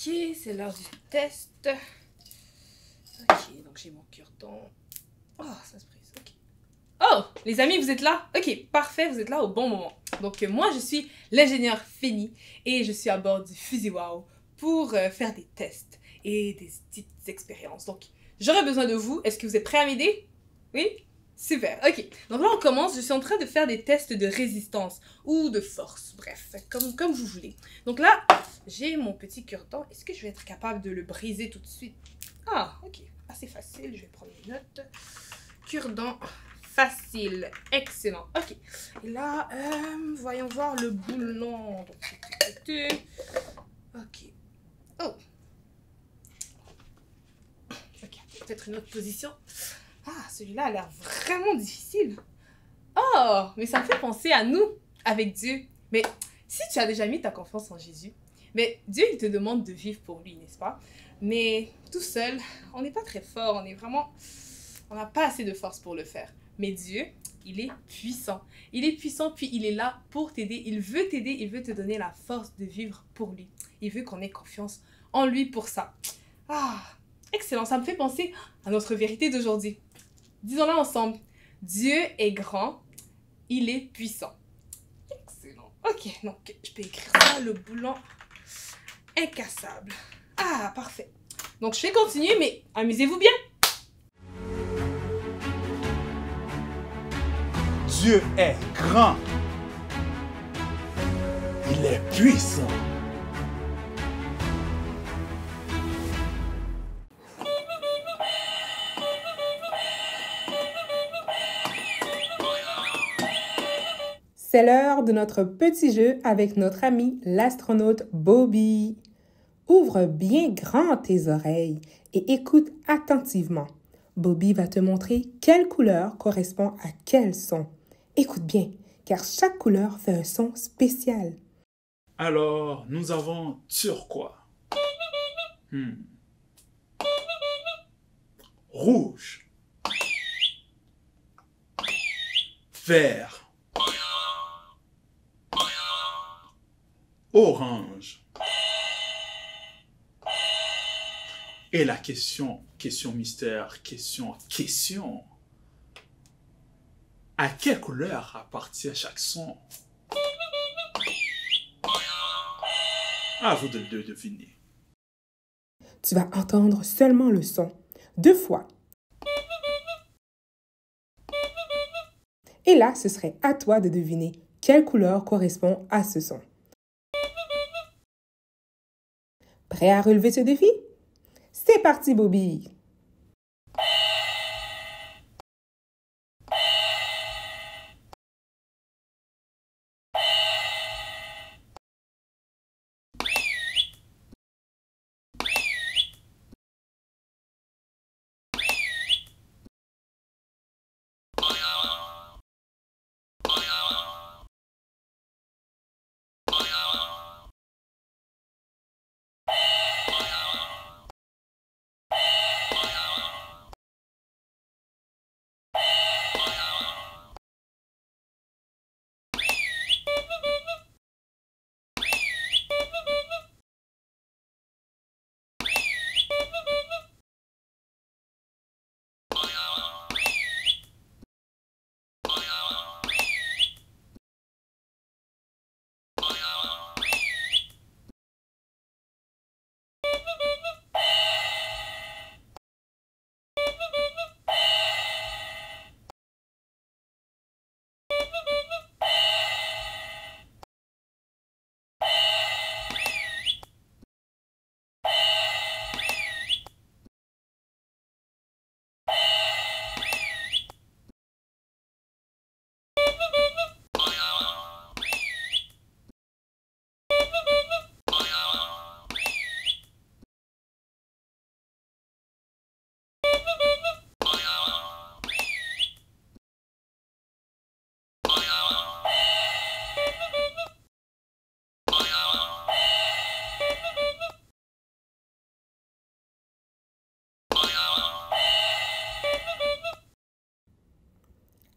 Ok, c'est l'heure du test. Ok, donc j'ai mon cure-dent. Oh, ça se brise, ok. Oh, les amis, vous êtes là? Ok, parfait, vous êtes là au bon moment. Donc moi, je suis l'ingénieur Féni et je suis à bord du FusiWow pour faire des tests et des petites expériences. Donc, j'aurais besoin de vous. Est-ce que vous êtes prêts à m'aider? Oui? Super, ok. Donc là, on commence. Je suis en train de faire des tests de résistance ou de force. Bref, comme vous voulez. Donc là, j'ai mon petit cure-dent. Est-ce que je vais être capable de le briser tout de suite? Ah, ok. Assez facile. Je vais prendre une note. Cure-dent facile. Excellent. Ok. Et là, voyons voir le boulon. Ok. Oh. Ok. Peut-être une autre position. Ah, celui-là a l'air vraiment difficile. Oh, mais ça me fait penser à nous, avec Dieu. Mais si tu as déjà mis ta confiance en Jésus, mais Dieu, il te demande de vivre pour lui, n'est-ce pas? Mais tout seul, on n'est pas très fort, on n'a pas assez de force pour le faire. Mais Dieu, il est puissant. Il est puissant, puis il est là pour t'aider. Il veut t'aider, il veut te donner la force de vivre pour lui. Il veut qu'on ait confiance en lui pour ça. Ah, excellent, ça me fait penser à notre vérité d'aujourd'hui. Disons-la ensemble. Dieu est grand, il est puissant. Excellent. Ok, donc je peux écrire ça, le boulon incassable. Ah, parfait. Donc je vais continuer, mais amusez-vous bien. Dieu est grand. Il est puissant. C'est l'heure de notre petit jeu avec notre ami l'astronaute Bobby. Ouvre bien grand tes oreilles et écoute attentivement. Bobby va te montrer quelle couleur correspond à quel son. Écoute bien, car chaque couleur fait un son spécial. Alors, nous avons turquoise, rouge, vert, orange. Et la question mystère, question. À quelle couleur appartient chaque son? À vous de le deviner. Tu vas entendre seulement le son 2 fois. Et là, ce serait à toi de deviner quelle couleur correspond à ce son. Prêt à relever ce défi? C'est parti, Bobby!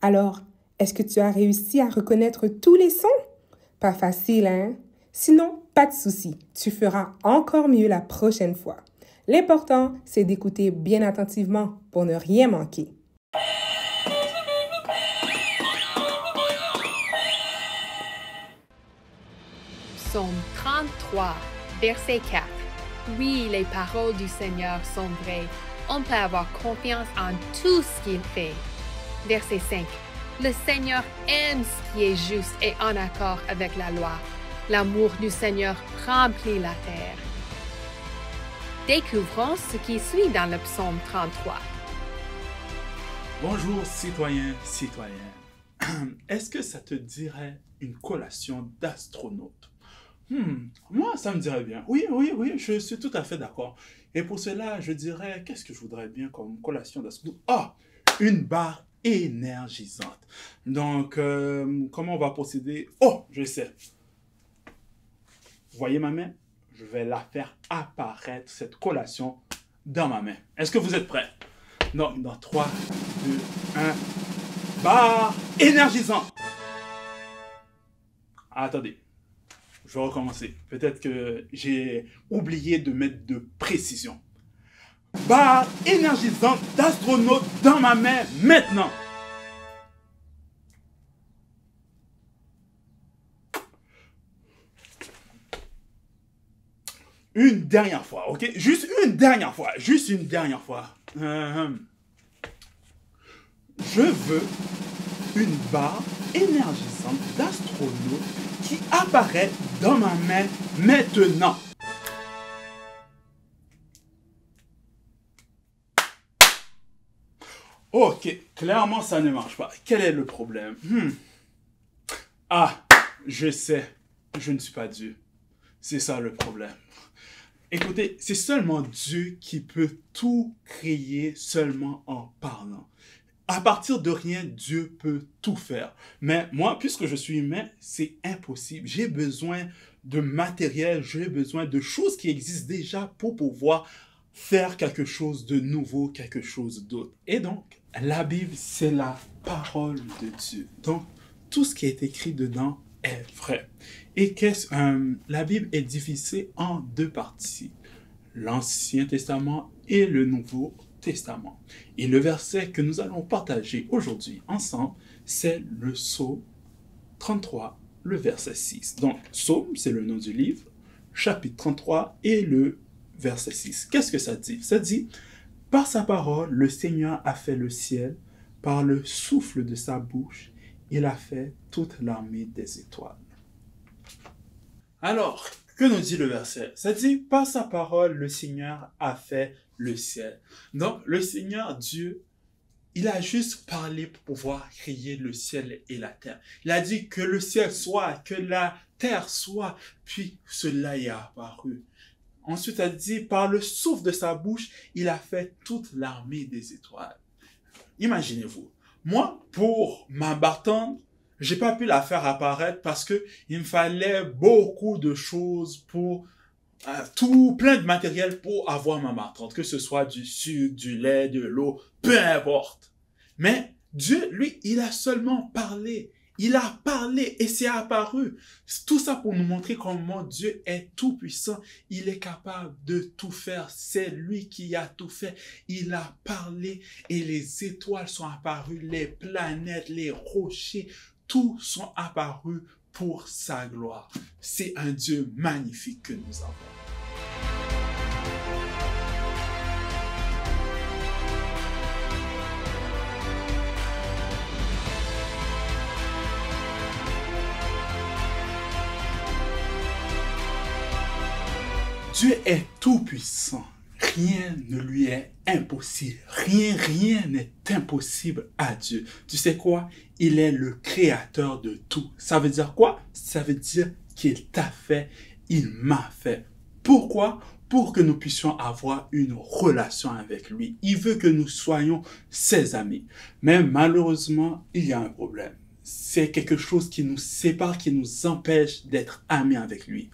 Alors, est-ce que tu as réussi à reconnaître tous les sons? Pas facile, hein? Sinon, pas de souci, tu feras encore mieux la prochaine fois. L'important, c'est d'écouter bien attentivement pour ne rien manquer. Psaume 33, verset 4. Oui, les paroles du Seigneur sont vraies. On peut avoir confiance en tout ce qu'il fait. Verset 5. Le Seigneur aime ce qui est juste et en accord avec la loi. L'amour du Seigneur remplit la terre. Découvrons ce qui suit dans le psaume 33. Bonjour citoyens, citoyennes. Est-ce que ça te dirait une collation d'astronautes? Moi, ça me dirait bien. Oui, je suis tout à fait d'accord. Et pour cela, je dirais, qu'est-ce que je voudrais bien comme collation d'astronautes? Une barre énergisante. Donc, comment on va procéder? Je sais. Vous voyez ma main? Je vais la faire apparaître, cette collation, dans ma main. Est-ce que vous êtes prêts? Donc, dans 3, 2, 1, barre énergisante. Attendez, je vais recommencer. Peut-être que j'ai oublié de mettre de précision. Barre énergisante d'astronaute dans ma main maintenant. Une dernière fois, ok? Juste une dernière fois. Je veux une barre énergisante d'astronaute qui apparaît dans ma main maintenant. Ok, clairement ça ne marche pas. Quel est le problème? Je sais, je ne suis pas Dieu. C'est ça le problème. Écoutez, c'est seulement Dieu qui peut tout créer seulement en parlant. À partir de rien, Dieu peut tout faire. Mais moi, puisque je suis humain, c'est impossible. J'ai besoin de matériel, j'ai besoin de choses qui existent déjà pour pouvoir faire quelque chose de nouveau, quelque chose d'autre. Et donc, la Bible, c'est la parole de Dieu. Donc, tout ce qui est écrit dedans est vrai. Et la Bible est divisée en deux parties, l'Ancien Testament et le Nouveau Testament. Et le verset que nous allons partager aujourd'hui ensemble, c'est le Psaume 33, le verset 6. Donc, Psaume, c'est le nom du livre, chapitre 33 et le verset 6. Qu'est-ce que ça dit? Ça dit, « Par sa parole, le Seigneur a fait le ciel, par le souffle de sa bouche, il a fait toute l'armée des étoiles. » Alors, que nous dit le verset? Ça dit, par sa parole, le Seigneur a fait le ciel. Donc, le Seigneur Dieu, il a juste parlé pour pouvoir créer le ciel et la terre. Il a dit que le ciel soit, que la terre soit, puis cela y est apparu. Ensuite, il a dit, par le souffle de sa bouche, il a fait toute l'armée des étoiles. Imaginez-vous, moi, pour m'abattre, j'ai pas pu la faire apparaître parce que il me fallait beaucoup de choses pour plein de matériel pour avoir ma martrande, que ce soit du sucre, du lait, de l'eau, peu importe. Mais Dieu, lui, il a seulement parlé. Il a parlé et c'est apparu. Tout ça pour nous montrer comment Dieu est tout puissant. Il est capable de tout faire. C'est lui qui a tout fait. Il a parlé et les étoiles sont apparues, les planètes, les rochers, tous sont apparus pour sa gloire. C'est un Dieu magnifique que nous avons. Dieu est tout puissant. Rien ne lui est impossible. Rien n'est impossible à Dieu. Tu sais quoi? Il est le créateur de tout. Ça veut dire quoi? Ça veut dire qu'il t'a fait, il m'a fait. Pourquoi? Pour que nous puissions avoir une relation avec lui. Il veut que nous soyons ses amis. Mais malheureusement, il y a un problème. C'est quelque chose qui nous sépare, qui nous empêche d'être amis avec lui.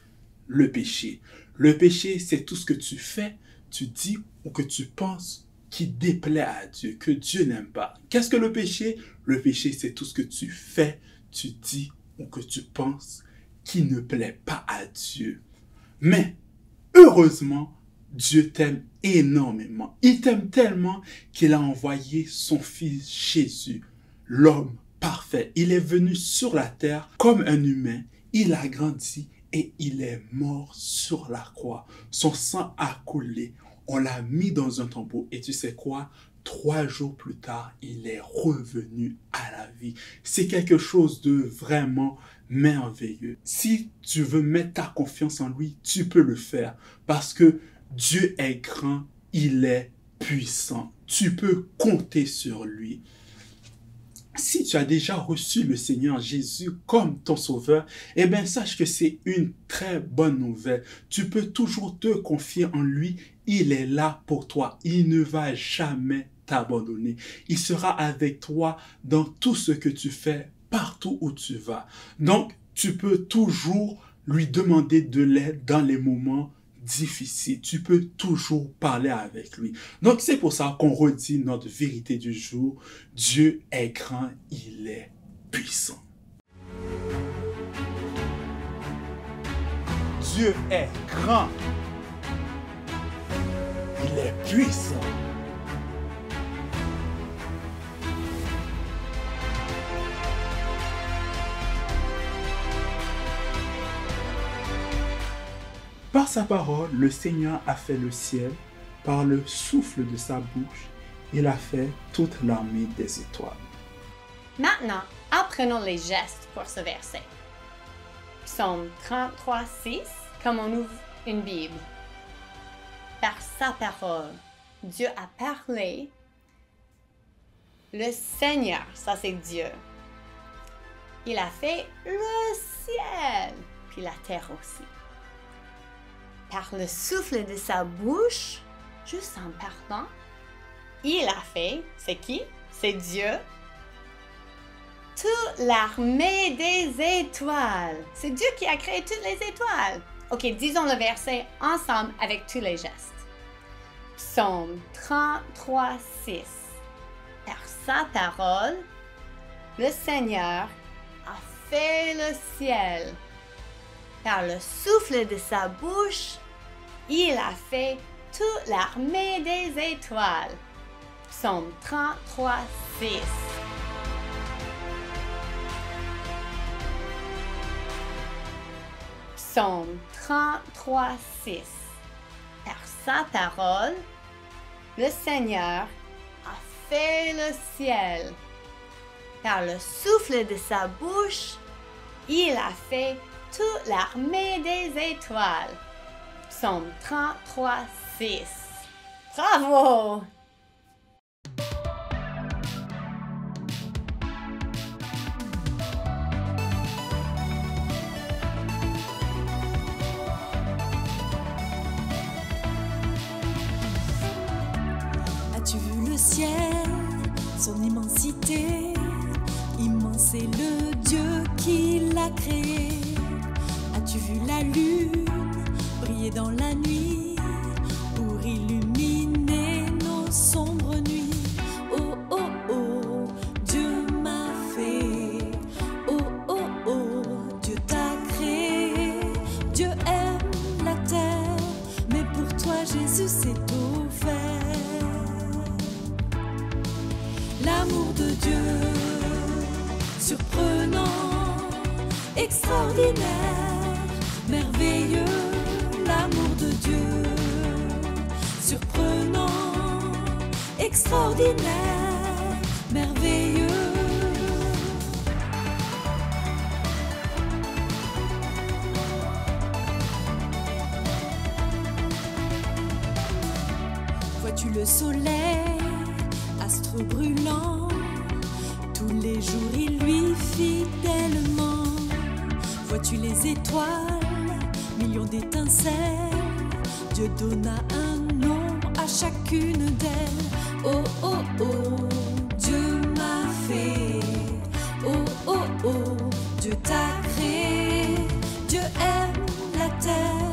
Le péché. Le péché, c'est tout ce que tu fais, tu dis ou que tu penses qui déplaît à Dieu, que Dieu n'aime pas. Qu'est-ce que le péché? Le péché, c'est tout ce que tu fais, tu dis ou que tu penses qui ne plaît pas à Dieu. Mais, heureusement, Dieu t'aime énormément. Il t'aime tellement qu'il a envoyé son fils Jésus, l'homme parfait. Il est venu sur la terre comme un humain. Il a grandi et il est mort sur la croix. Son sang a coulé. On l'a mis dans un tombeau. Et tu sais quoi? 3 jours plus tard, il est revenu à la vie. C'est quelque chose de vraiment merveilleux. Si tu veux mettre ta confiance en lui, tu peux le faire. Parce que Dieu est grand, il est puissant. Tu peux compter sur lui. Si tu as déjà reçu le Seigneur Jésus comme ton sauveur, eh bien, sache que c'est une très bonne nouvelle. Tu peux toujours te confier en lui. Il est là pour toi. Il ne va jamais t'abandonner. Il sera avec toi dans tout ce que tu fais, partout où tu vas. Donc, tu peux toujours lui demander de l'aide dans les moments difficiles. Tu peux toujours parler avec lui. Donc, c'est pour ça qu'on redit notre vérité du jour. Dieu est grand, il est puissant. Dieu est grand. Il est puissant. Par sa parole, le Seigneur a fait le ciel. Par le souffle de sa bouche, il a fait toute l'armée des étoiles. Maintenant, apprenons les gestes pour ce verset. Psaume 33, 6, comme on ouvre une Bible. Par sa parole, Dieu a parlé. Le Seigneur, ça c'est Dieu. Il a fait le ciel, puis la terre aussi. Par le souffle de sa bouche, juste en parlant, il a fait, c'est qui? C'est Dieu. Toute l'armée des étoiles. C'est Dieu qui a créé toutes les étoiles. Ok, disons le verset ensemble avec tous les gestes. Psaume 33, 6. Par sa parole, le Seigneur a fait le ciel. Par le souffle de sa bouche, il a fait toute l'armée des étoiles. Psaume 33, 6. Psaume 33, 6. Par sa parole, le Seigneur a fait le ciel. Par le souffle de sa bouche, il a fait toute l'armée des étoiles. Psaume 33, 6. Bravo! As-tu vu le ciel, son immensité? Immense est le Dieu qui l'a créé. As-tu vu la lune briller dans la nuit pour illuminer nos sombres nuits? Oh, oh, oh, Dieu m'a fait. Oh, oh, oh, Dieu t'a créé. Dieu aime la terre, mais pour toi Jésus s'est offert. L'amour de Dieu, surprenant, extraordinaire, merveilleux, l'amour de Dieu, surprenant, extraordinaire, merveilleux. Vois-tu le soleil, astre brûlant, tous les jours il lui fidèlement. Vois-tu les étoiles, millions d'étincelles, Dieu donna un nom à chacune d'elles. Oh, oh, oh, Dieu m'a fait. Oh, oh, oh, Dieu t'a créé. Dieu aime la terre,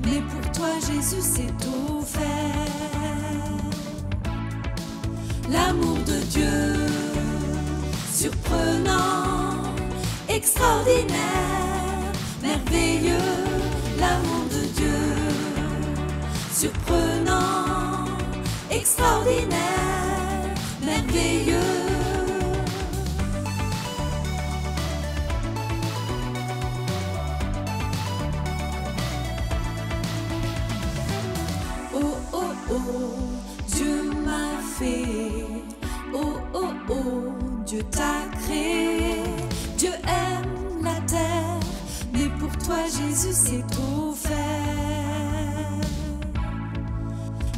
mais pour toi Jésus s'est offert. L'amour de Dieu, surprenant, extraordinaire, merveilleux, l'amour de Dieu, surprenant, extraordinaire, merveilleux. Oh, oh, oh, Dieu m'a fait. Oh, oh, oh, Dieu t'a créé. Dieu aime la terre, mais pour toi, Jésus, c'est tout fait.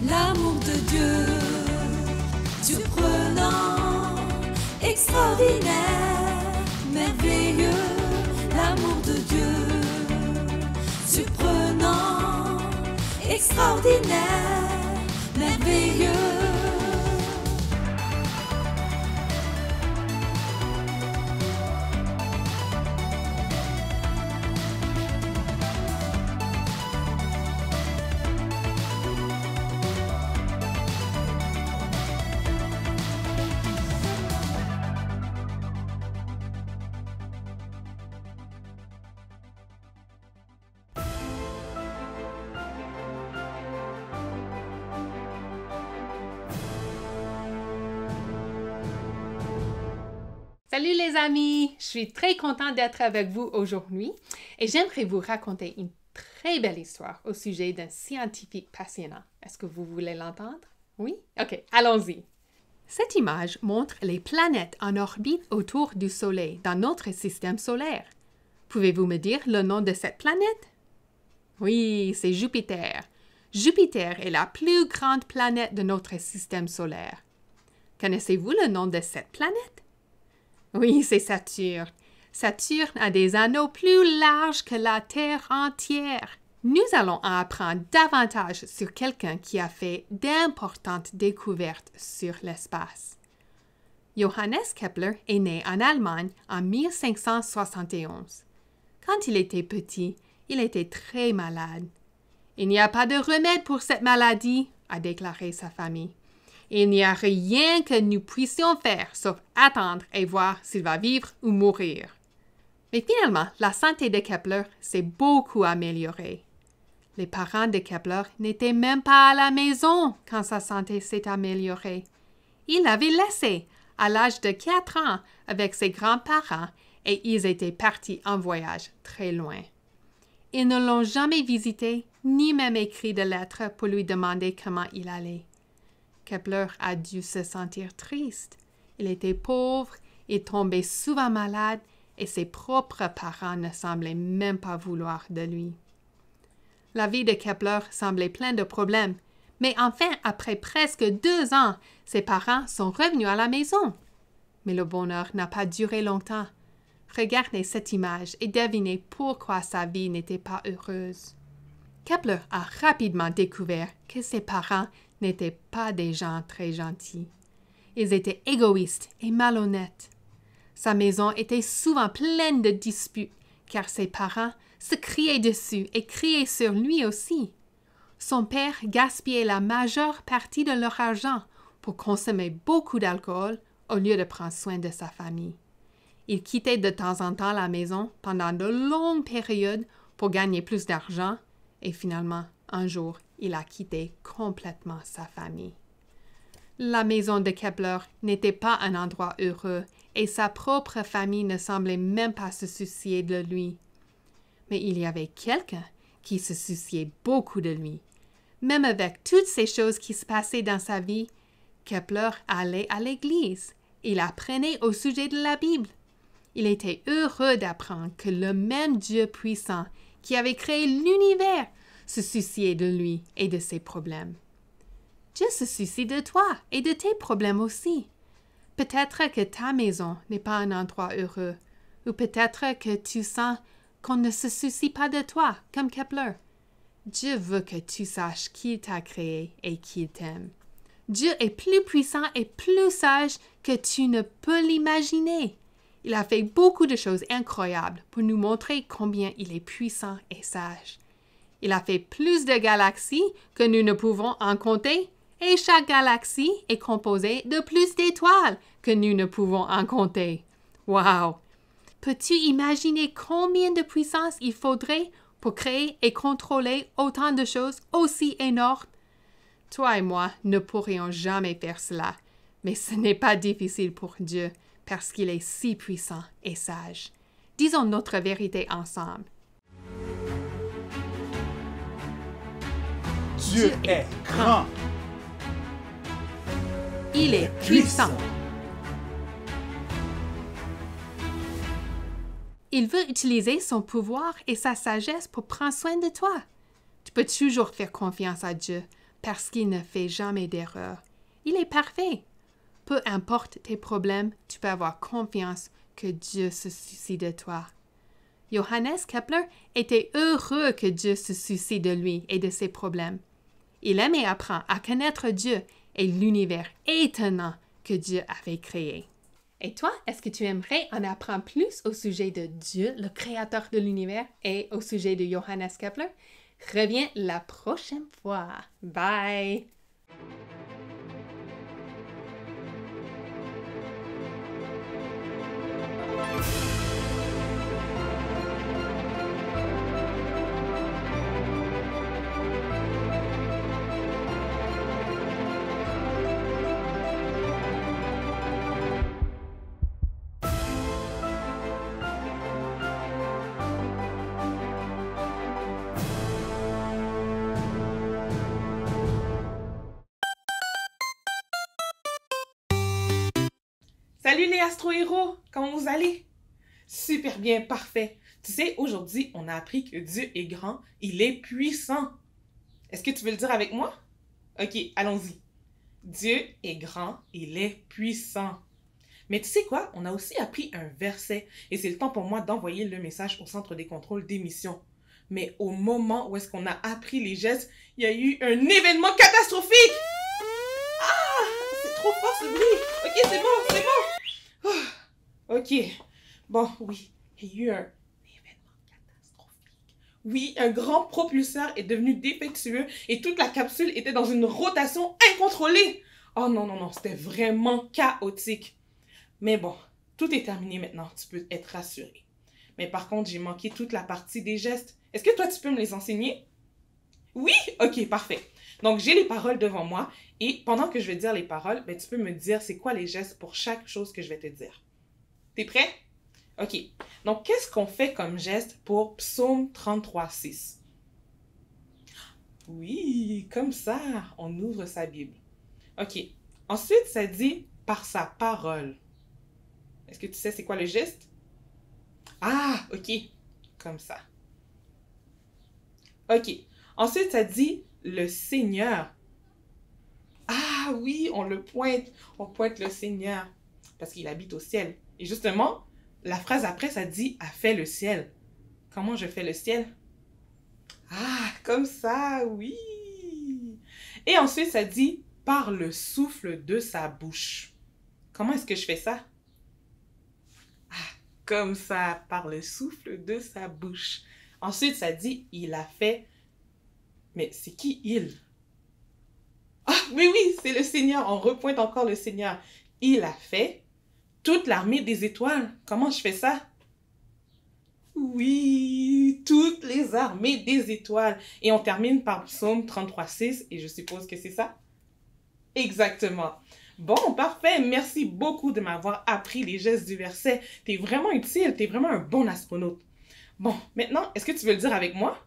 L'amour de Dieu, surprenant, extraordinaire, merveilleux. L'amour de Dieu, surprenant, extraordinaire, merveilleux. Salut les amis, je suis très contente d'être avec vous aujourd'hui et j'aimerais vous raconter une très belle histoire au sujet d'un scientifique passionnant. Est-ce que vous voulez l'entendre? Oui? Ok, allons-y. Cette image montre les planètes en orbite autour du Soleil dans notre système solaire. Pouvez-vous me dire le nom de cette planète? Oui, c'est Jupiter. Jupiter est la plus grande planète de notre système solaire. Connaissez-vous le nom de cette planète? Oui, c'est Saturne. Saturne a des anneaux plus larges que la Terre entière. Nous allons en apprendre davantage sur quelqu'un qui a fait d'importantes découvertes sur l'espace. Johannes Kepler est né en Allemagne en 1571. Quand il était petit, il était très malade. « Il n'y a pas de remède pour cette maladie », a déclaré sa famille. Il n'y a rien que nous puissions faire sauf attendre et voir s'il va vivre ou mourir. Mais finalement, la santé de Kepler s'est beaucoup améliorée. Les parents de Kepler n'étaient même pas à la maison quand sa santé s'est améliorée. Il l'avait laissé à l'âge de 4 ans avec ses grands-parents et ils étaient partis en voyage très loin. Ils ne l'ont jamais visité ni même écrit de lettres pour lui demander comment il allait. Kepler a dû se sentir triste. Il était pauvre, il tombait souvent malade et ses propres parents ne semblaient même pas vouloir de lui. La vie de Kepler semblait pleine de problèmes, mais enfin, après presque 2 ans, ses parents sont revenus à la maison. Mais le bonheur n'a pas duré longtemps. Regardez cette image et devinez pourquoi sa vie n'était pas heureuse. Kepler a rapidement découvert que ses parents n'étaient pas des gens très gentils. Ils étaient égoïstes et malhonnêtes. Sa maison était souvent pleine de disputes, car ses parents se criaient dessus et criaient sur lui aussi. Son père gaspillait la majeure partie de leur argent pour consommer beaucoup d'alcool au lieu de prendre soin de sa famille. Il quittait de temps en temps la maison pendant de longues périodes pour gagner plus d'argent et finalement, un jour, il a quitté complètement sa famille. La maison de Kepler n'était pas un endroit heureux et sa propre famille ne semblait même pas se soucier de lui. Mais il y avait quelqu'un qui se souciait beaucoup de lui. Même avec toutes ces choses qui se passaient dans sa vie, Kepler allait à l'église. Il apprenait au sujet de la Bible. Il était heureux d'apprendre que le même Dieu puissant qui avait créé l'univers se souciait de lui et de ses problèmes. Dieu se soucie de toi et de tes problèmes aussi. Peut-être que ta maison n'est pas un endroit heureux, ou peut-être que tu sens qu'on ne se soucie pas de toi, comme Kepler. Dieu veut que tu saches qu'il t'a créé et qu'il t'aime. Dieu est plus puissant et plus sage que tu ne peux l'imaginer. Il a fait beaucoup de choses incroyables pour nous montrer combien il est puissant et sage. Il a fait plus de galaxies que nous ne pouvons en compter, et chaque galaxie est composée de plus d'étoiles que nous ne pouvons en compter. Wow! Peux-tu imaginer combien de puissance il faudrait pour créer et contrôler autant de choses aussi énormes? Toi et moi ne pourrions jamais faire cela, mais ce n'est pas difficile pour Dieu parce qu'il est si puissant et sage. Disons notre vérité ensemble. Dieu est grand. Il est puissant. Il veut utiliser son pouvoir et sa sagesse pour prendre soin de toi. Tu peux toujours faire confiance à Dieu parce qu'il ne fait jamais d'erreur. Il est parfait. Peu importe tes problèmes, tu peux avoir confiance que Dieu se soucie de toi. Johannes Kepler était heureux que Dieu se soucie de lui et de ses problèmes. Il aimait apprendre à connaître Dieu et l'univers étonnant que Dieu avait créé. Et toi, est-ce que tu aimerais en apprendre plus au sujet de Dieu, le créateur de l'univers, et au sujet de Johannes Kepler? Reviens la prochaine fois. Bye! Salut les astro-héros, comment vous allez? Super bien, parfait. Tu sais, aujourd'hui, on a appris que Dieu est grand, il est puissant. Est-ce que tu veux le dire avec moi? Ok, allons-y. Dieu est grand, il est puissant. Mais tu sais quoi? On a aussi appris un verset et c'est le temps pour moi d'envoyer le message au centre des contrôles d'émission. Mais au moment où est-ce qu'on a appris les gestes, il y a eu un événement catastrophique! Ah! C'est trop fort ce bruit! Ok, c'est bon, c'est bon! Ok, bon, oui, il y a eu un événement catastrophique. Oui, un grand propulseur est devenu défectueux et toute la capsule était dans une rotation incontrôlée. Oh non, non, non, c'était vraiment chaotique. Mais bon, tout est terminé maintenant, tu peux être rassuré. Mais par contre, j'ai manqué toute la partie des gestes. Est-ce que toi, tu peux me les enseigner? Oui? Ok, parfait. Donc, j'ai les paroles devant moi et pendant que je vais dire les paroles, ben, tu peux me dire c'est quoi les gestes pour chaque chose que je vais te dire. T'es prêt? Ok. Donc, qu'est-ce qu'on fait comme geste pour Psaume 33:6? Oui, comme ça, on ouvre sa Bible. Ok. Ensuite, ça dit par sa parole. Est-ce que tu sais c'est quoi le geste? Ah, ok. Comme ça. Ok. Ensuite, ça dit le Seigneur. Ah oui, on le pointe. On pointe le Seigneur parce qu'il habite au ciel. Et justement, la phrase après, ça dit « a fait le ciel ». Comment je fais le ciel? Ah, comme ça, oui. Et ensuite, ça dit « par le souffle de sa bouche ». Comment est-ce que je fais ça? Ah, comme ça, par le souffle de sa bouche. Ensuite, ça dit « il a fait ». Mais c'est qui il? Ah, oui, oui, c'est le Seigneur. On repointe encore le Seigneur. Il a fait toute l'armée des étoiles. Comment je fais ça? Oui, toutes les armées des étoiles. Et on termine par Psaume 33:6 et je suppose que c'est ça? Exactement. Bon, parfait. Merci beaucoup de m'avoir appris les gestes du verset. T'es vraiment utile. T'es vraiment un bon astronaute. Bon, maintenant, est-ce que tu veux le dire avec moi?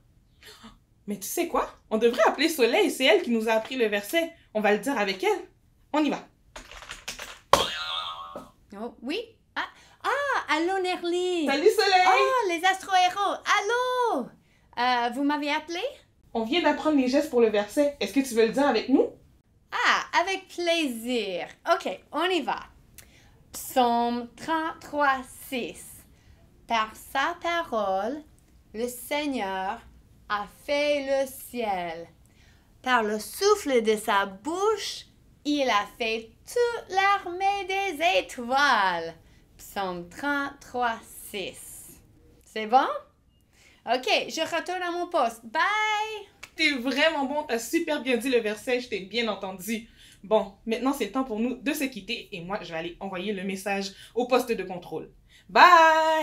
Mais tu sais quoi? On devrait appeler Soleil. C'est elle qui nous a appris le verset. On va le dire avec elle. On y va. Oh, oui? Allô, Nerly! Salut Soleil! Oh, les astro-héros! Allô! Vous m'avez appelé? On vient d'apprendre les gestes pour le verset. Est-ce que tu veux le dire avec nous? Ah, avec plaisir. OK, on y va. Psaume 33:6. Par sa parole, le Seigneur a fait le ciel. Par le souffle de sa bouche, il a fait toute l'armée des étoiles. Psaume 33:6. C'est bon? OK, je retourne à mon poste. Bye! T'es vraiment bon, t'as super bien dit le verset, je t'ai bien entendu. Bon, maintenant c'est le temps pour nous de se quitter et moi je vais aller envoyer le message au poste de contrôle. Bye!